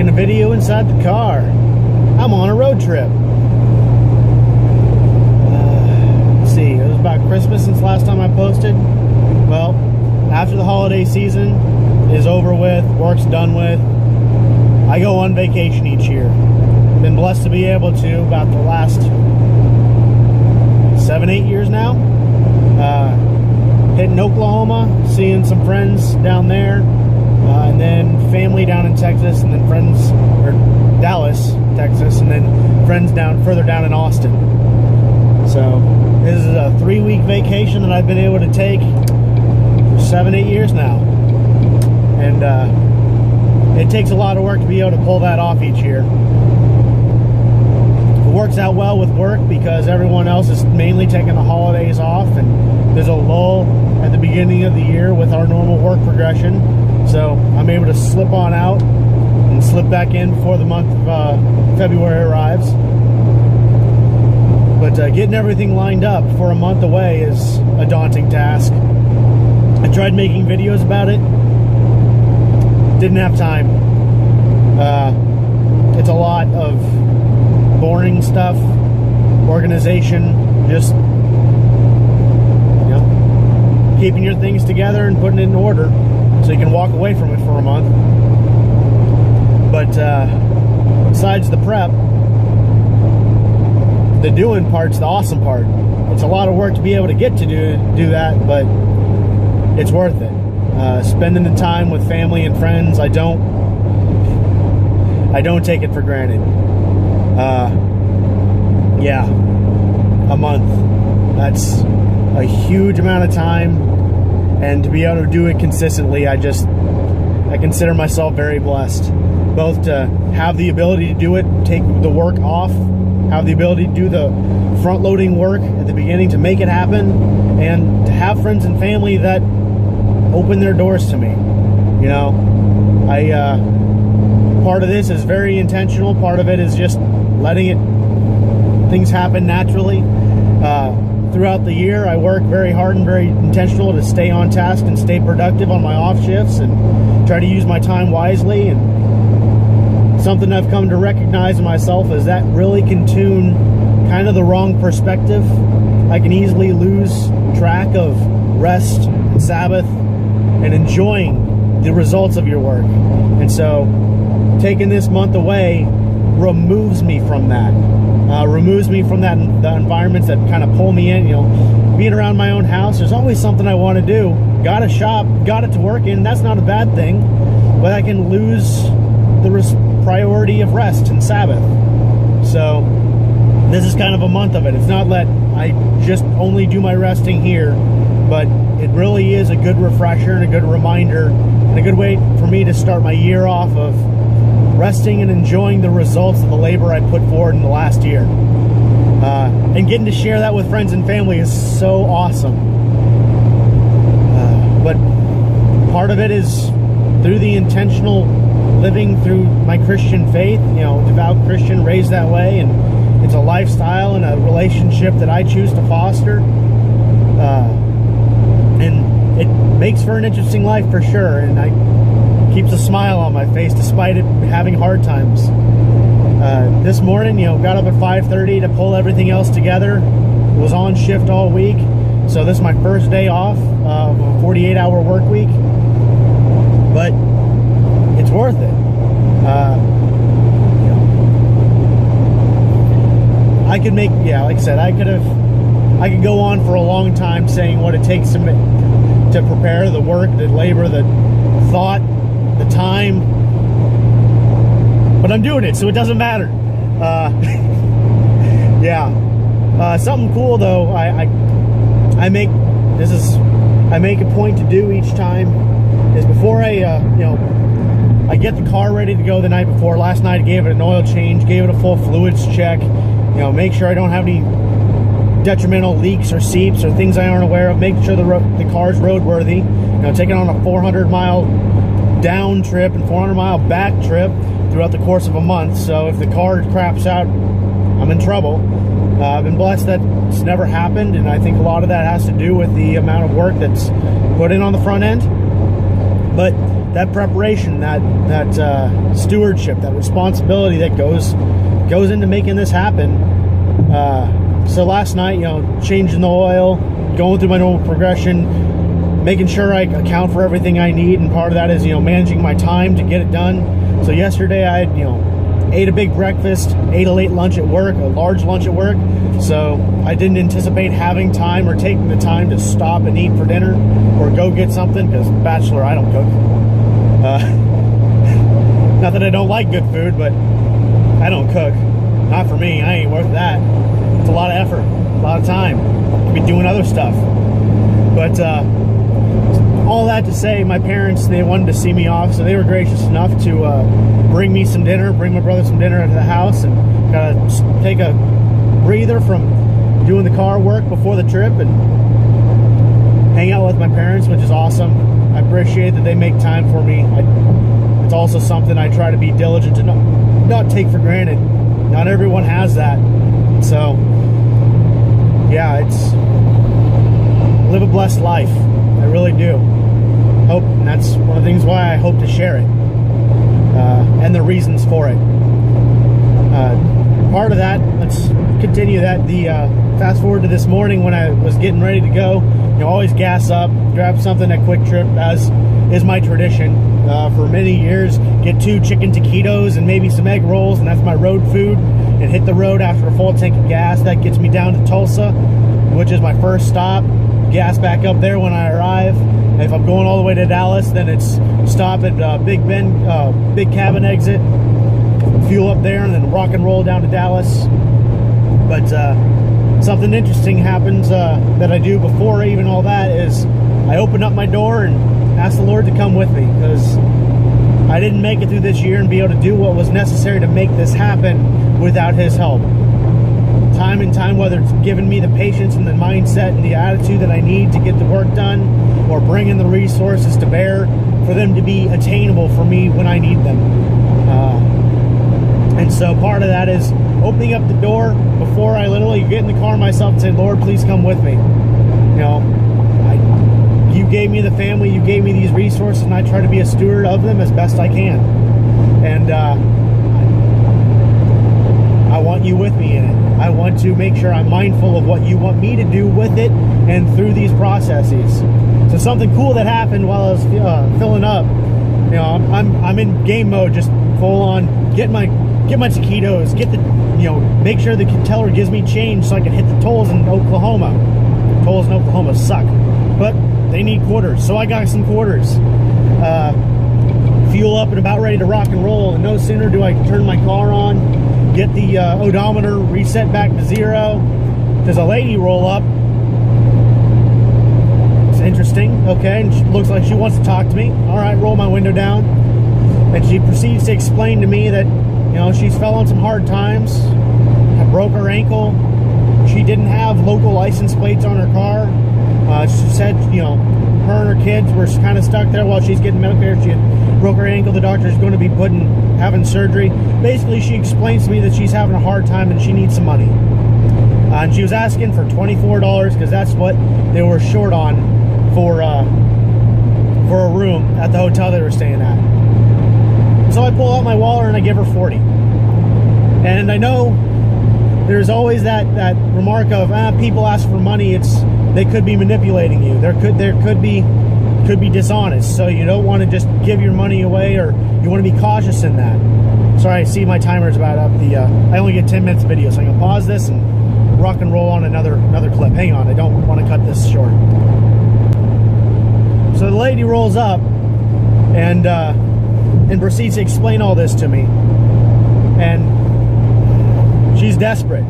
making a video inside the car. I'm on a road trip. Let's see, it was about Christmas since last time I posted. Well, after the holiday season is over with, work's done with, I go on vacation each year. Been blessed to be able to about the last 7-8 years now. Hitting Oklahoma, seeing some friends down there, and then family down in Texas, and then friends, or Dallas, Texas, and then friends further down in Austin. So this is a 3-week vacation that I've been able to take for 7-8 years now, and it takes a lot of work to be able to pull that off each year. It works out well with work because everyone else is mainly taking the holidays off, and there's a lull at the beginning of the year with our normal work progression. So I'm able to slip on out and slip back in before the month of February arrives. But getting everything lined up for a month away is a daunting task. I tried making videos about it. Didn't have time. It's a lot of boring stuff, organization, just keeping your things together and putting it in order so you can walk away from it for a month. But besides the prep, the doing part's the awesome part. It's a lot of work to be able to get to do that, but it's worth it. Spending the time with family and friends, I don't take it for granted. Yeah, a month. That's a huge amount of time, and to be able to do it consistently, I consider myself very blessed, both to have the ability to do it, take the work off, have the ability to do the front-loading work at the beginning to make it happen, and to have friends and family that open their doors to me. You know, part of this is very intentional, part of it is just letting things happen naturally. Throughout the year, I work very hard and very intentional to stay on task and stay productive on my off shifts and try to use my time wisely. And something I've come to recognize in myself is that really can tune kind of the wrong perspective. I can easily lose track of rest and Sabbath and enjoying the results of your work. And so taking this month away removes me from that. Removes me from the environments that kind of pull me in. You know, being around my own house, there's always something I want to do. Got a shop, got it to work in. That's not a bad thing, but I can lose the priority of rest and Sabbath. So this is kind of a month of it. It's not that I just only do my resting here, but it really is a good refresher and a good reminder and a good way for me to start my year off of resting and enjoying the results of the labor I put forward in the last year. And getting to share that with friends and family is so awesome. But part of it is through the intentional living through my Christian faith, you know, devout Christian, raised that way, and it's a lifestyle and a relationship that I choose to foster. And it makes for an interesting life for sure, and keeps a smile on my face despite it having hard times. This morning, you know, got up at 5:30 to pull everything else together. Was on shift all week, so this is my first day off of a 48-hour work week, but it's worth it. You know, I could make, yeah, like I said, I could go on for a long time saying what it takes to prepare, the work, the labor, the thought, the time, but I'm doing it, so it doesn't matter. Yeah. Something cool though, I make a point to do each time is before I get the car ready to go the night before. Last night I gave it an oil change, gave it a full fluids check, you know, make sure I don't have any detrimental leaks or seeps or things I aren't aware of, making sure the car's roadworthy, you know, taking on a 400-mile down trip and 400-mile back trip throughout the course of a month. So if the car craps out, I'm in trouble. I've been blessed that it's never happened, and I think a lot of that has to do with the amount of work that's put in on the front end. But that preparation, that stewardship, that responsibility that goes into making this happen. So last night, changing the oil, going through my normal progression, making sure I account for everything I need, and part of that is managing my time to get it done. So yesterday I ate a big breakfast, ate a late lunch at work, a large lunch at work. So I didn't anticipate having time or taking the time to stop and eat for dinner or go get something, because bachelor, I don't cook. Not that I don't like good food, but I don't cook. Not for me. I ain't worth that. It's a lot of effort, a lot of time. I'll be doing other stuff. But all that to say, my parents, they wanted to see me off, so they were gracious enough to bring me some dinner, bring my brother some dinner at the house, and kind of take a breather from doing the car work before the trip and hang out with my parents, which is awesome. I appreciate that they make time for me. It's also something I try to be diligent to not take for granted. Not everyone has that. So, yeah, it's live a blessed life. I really do. Hope, and that's one of the things why I hope to share it, and the reasons for it. Part of that, let's continue that. The fast forward to this morning when I was getting ready to go. Always gas up, grab something at Quick Trip, as is my tradition. For many years, get 2 chicken taquitos and maybe some egg rolls, and that's my road food, and hit the road after a full tank of gas. That gets me down to Tulsa, which is my first stop. Gas back up there when I arrive. If I'm going all the way to Dallas, then it's stop at Big Bend, Big Cabin exit, fuel up there, and then rock and roll down to Dallas. But something interesting happens that I do before even all that is I open up my door and ask the Lord to come with me, because I didn't make it through this year and be able to do what was necessary to make this happen without His help. Time and time, whether it's giving me the patience and the mindset and the attitude that I need to get the work done, or bringing the resources to bear for them to be attainable for me when I need them. And so part of that is opening up the door before I literally get in the car myself and say, Lord, please come with me. You gave me the family, you gave me these resources, and I try to be a steward of them as best I can. And I want you with me in it. I want to make sure I'm mindful of what you want me to do with it and through these processes. So something cool that happened while I was filling up, I'm in game mode, just full on, get my taquitos, make sure the teller gives me change so I can hit the tolls in Oklahoma. Tolls in Oklahoma suck, but they need quarters, so I got some quarters. Fuel up and about ready to rock and roll, and no sooner do I turn my car on, get the odometer reset back to 0, does a lady roll up. It's interesting, okay, and she looks like she wants to talk to me. All right, roll my window down, and she proceeds to explain to me that she's fell on some hard times, broke her ankle, she didn't have local license plates on her car. She said, her and her kids were kind of stuck there while she's getting medical care. She had broke her ankle. The doctor's going to be having surgery. Basically, she explains to me that she's having a hard time and she needs some money. And she was asking for $24 because that's what they were short on for a room at the hotel they were staying at. So I pull out my wallet and I give her 40. And I know there's always that remark of people ask for money, they could be manipulating you. There could be dishonest. So you don't want to just give your money away, or you want to be cautious in that. Sorry, I see my timer's about up. I only get 10 minutes of video, so I'm gonna pause this and rock and roll on another clip. Hang on, I don't want to cut this short. So the lady rolls up and proceeds to explain all this to me, and she's desperate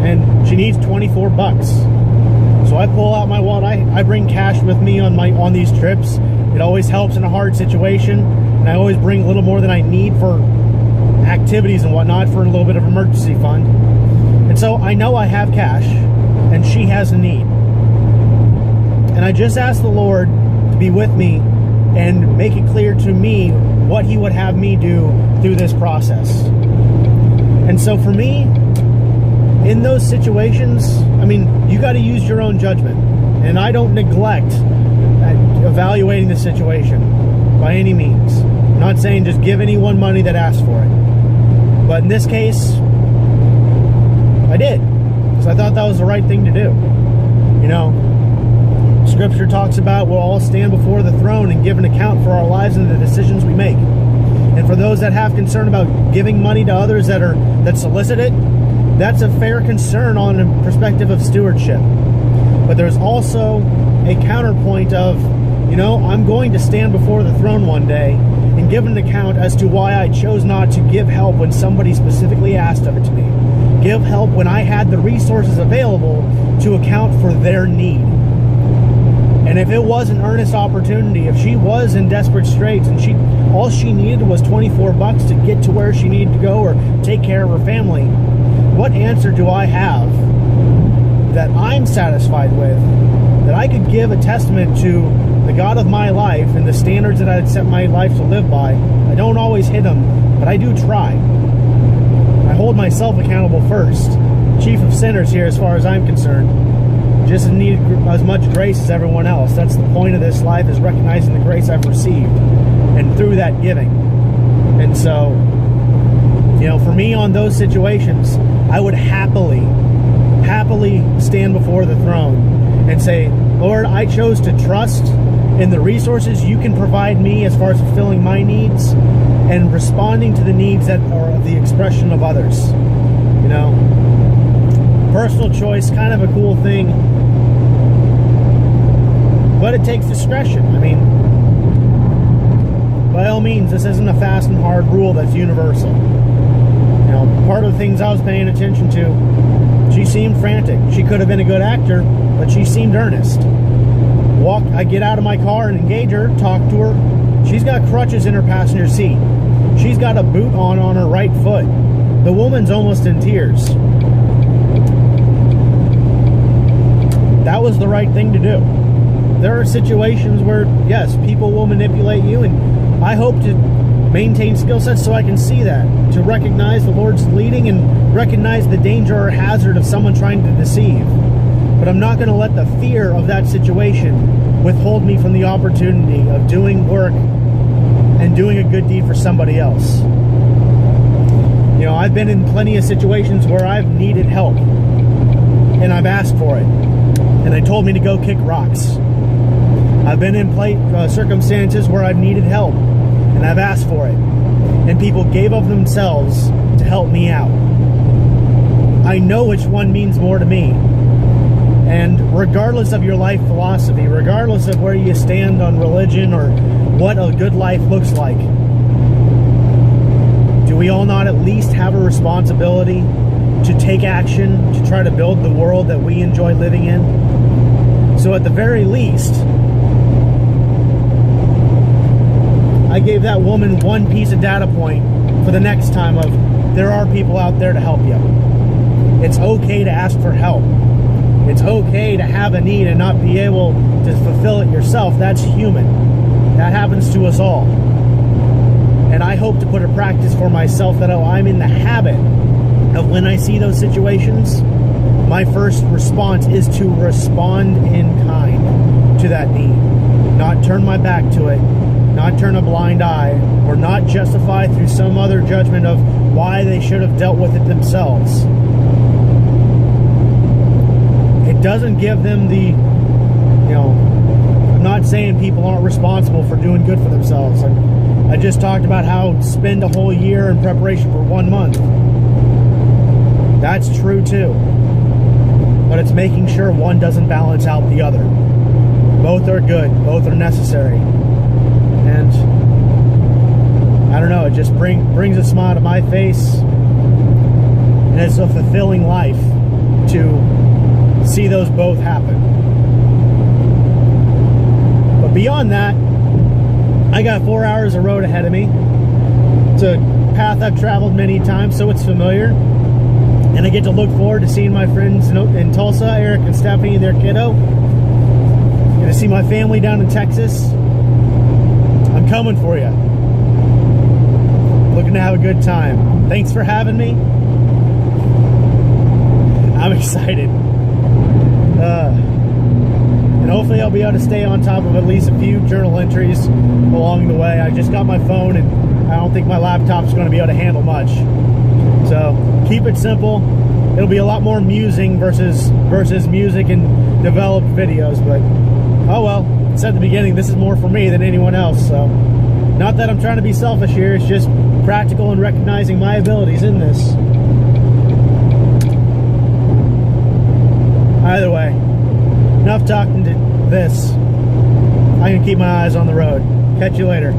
and she needs 24 bucks. So I pull out my wallet. I bring cash with me on these trips. It always helps in a hard situation, and I always bring a little more than I need for activities and whatnot, for a little bit of emergency fund. And so I know I have cash and she has a need, and I just asked the Lord to be with me and make it clear to me what He would have me do through this process. And so for me, in those situations, I mean, you got to use your own judgment. And I don't neglect evaluating the situation. by any means. I'm not saying just give anyone money that asks for it. But in this case, I did. Because I thought that was the right thing to do. You know, Scripture talks about we'll all stand before the throne and give an account for our lives and the decisions we make. And for those that have concern about giving money to others that solicit it, that's a fair concern on a perspective of stewardship. But there's also a counterpoint of, you know, I'm going to stand before the throne one day and give an account as to why I chose not to give help when somebody specifically asked of it to me. Give help when I had the resources available to account for their need. And if it was an earnest opportunity, if she was in desperate straits and all she needed was $24 to get to where she needed to go or take care of her family, what answer do I have that I'm satisfied with, that I could give a testament to the God of my life and the standards that I'd set my life to live by? I don't always hit them, but I do try. I hold myself accountable first. Chief of sinners here as far as I'm concerned. Just need as much grace as everyone else. That's the point of this life, is recognizing the grace I've received and through that giving. And so, you know, for me on those situations, I would happily stand before the throne and say, Lord, I chose to trust in the resources you can provide me as far as fulfilling my needs and responding to the needs that are the expression of others. You know, personal choice, kind of a cool thing, but it takes discretion. I mean, by all means, this isn't a fast and hard rule that's universal. You know, part of the things I was paying attention to, she seemed frantic. She could have been a good actor, but she seemed earnest. I get out of my car and engage her, talk to her. She's got crutches in her passenger seat. She's got a boot on her right foot. The woman's almost in tears. That was the right thing to do. There are situations where, yes, people will manipulate you, and I hope to maintain skill sets so I can see that, to recognize the Lord's leading and recognize the danger or hazard of someone trying to deceive. But I'm not going to let the fear of that situation withhold me from the opportunity of doing work and doing a good deed for somebody else. You know, I've been in plenty of situations where I've needed help and I've asked for it, and they told me to go kick rocks. I've been in circumstances where I've needed help and I've asked for it, and people gave of themselves to help me out. I know which one means more to me. And regardless of your life philosophy, regardless of where you stand on religion or what a good life looks like, do we all not at least have a responsibility to take action to try to build the world that we enjoy living in? So at the very least, I gave that woman one piece of data point for the next time of, there are people out there to help you. It's okay to ask for help. It's okay to have a need and not be able to fulfill it yourself. That's human. That happens to us all. And I hope to put a practice for myself that I'm in the habit of, when I see those situations, my first response is to respond in kind to that need. Not turn my back to it, not turn a blind eye, or not justify through some other judgment of why they should have dealt with it themselves. It doesn't give them the, you know, I'm not saying people aren't responsible for doing good for themselves. I just talked about how spend a whole year in preparation for 1 month. That's true too. But it's making sure one doesn't balance out the other. Both are good. Both are necessary. And I don't know, it just brings a smile to my face. And it's a fulfilling life to see those both happen. But beyond that, I got 4 hours of road ahead of me. It's a path I've traveled many times, so it's familiar. And I get to look forward to seeing my friends in Tulsa, Eric and Stephanie and their kiddo. Get to see my family down in Texas. I'm coming for you. Looking to have a good time. Thanks for having me. I'm excited. And and hopefully I'll be able to stay on top of at least a few journal entries along the way. I just got my phone, and I don't think my laptop's going to be able to handle much. So keep it simple. It'll be a lot more musing versus music and developed videos, but oh well. I said at the beginning, this is more for me than anyone else. So not that I'm trying to be selfish here, it's just practical and recognizing my abilities in this. Either way, enough talking to this. I can keep my eyes on the road. Catch you later.